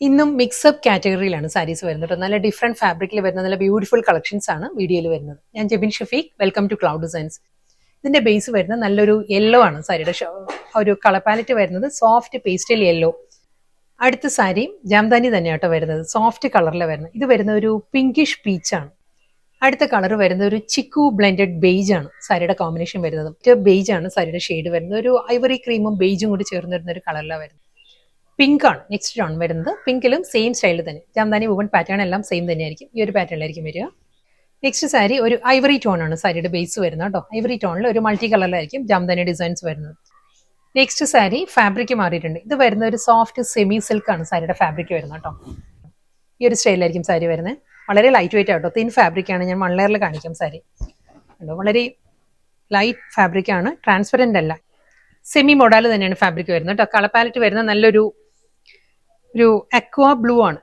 ഇന്നും മിക്സപ്പ് കാറ്റഗറിയിലാണ് സാരീസ് വരുന്നത്. നല്ല ഡിഫറെന്റ് ഫാബ്രിക്കിൽ വരുന്ന നല്ല ബ്യൂട്ടിഫുൾ കളക്ഷൻസ് ആണ് വീഡിയോയിൽ വരുന്നത്. ഞാൻ Jebin Shafeeq, welcome to Cloud Designs. ഇതിന്റെ ബേസ് വരുന്നത് നല്ലൊരു യെല്ലോ ആണ്. സാരിയുടെ ഒരു കളർ പാലറ്റ് വരുന്നത് സോഫ്റ്റ് പേസ്റ്റൽ യെല്ലോ. അടുത്ത സാരി ജാംദാനി തന്നെയാട്ടോ വരുന്നത്, സോഫ്റ്റ് കളറിൽ വരുന്നത്. ഇത് വരുന്ന ഒരു പിങ്കിഷ് പീച്ചാണ്. അടുത്ത കളർ വരുന്നത് ഒരു ചിക്കു ബ്ലെൻഡഡ് ബേജ് ആണ് സാരിയുടെ കോമ്പിനേഷൻ വരുന്നത്. ബേജ് ആണ് സാരിയുടെ ഷെയ്ഡ് വരുന്നത്. ഒരു ഐവറി ക്രീമും ബേജും കൂടി ചേർന്ന് വരുന്ന ഒരു കളറിലാണ് വരുന്നത്. പിങ്ക് ആണ് നെക്സ്റ്റ് ടോൺ വരുന്നത്. പിങ്കിലും സെയിം സ്റ്റൈലിൽ തന്നെ, ജാംദാനി വുവൺ പാറ്റേൺ എല്ലാം സെയിം തന്നെയായിരിക്കും. ഈ ഒരു പാറ്റേണിലായിരിക്കും വരിക. നെക്സ്റ്റ് സാരി ഒരു ഐവറി ടോൺ ആണ് സാരിയുടെ ബേസ് വരുന്നത് കേട്ടോ. ഐവറി ടോണിൽ ഒരു മൾട്ടി കളറിലായിരിക്കും ജാംദാനി ഡിസൈൻസ് വരുന്നത്. നെക്സ്റ്റ് സാരി ഫാബ്രിക് മാറിയിട്ടുണ്ട്. ഇത് വരുന്ന ഒരു സോഫ്റ്റ് സെമി സിൽക്ക് ആണ് സാരിയുടെ ഫാബ്രിക് വരുന്നത് കേട്ടോ. ഈ ഒരു സ്റ്റൈലിലായിരിക്കും സാരി വരുന്നത്. വളരെ ലൈറ്റ് വെയിറ്റ് ആട്ടോ, തിൻ ഫാബ്രിക് ആണ്. ഞാൻ 1 ലെയറിൽ കാണിക്കാം സാരി കണ്ടോ. വളരെ ലൈറ്റ് ഫാബ്രിക് ആണ്, ട്രാൻസ്പെറന്റ് അല്ല. സെമി മോഡൽ തന്നെയാണ് ഫാബ്രിക് വരുന്നത് കേട്ടോ. കളർ പാലറ്റ് വരുന്ന നല്ലൊരു അക്വാ ബ്ലൂ ആണ്.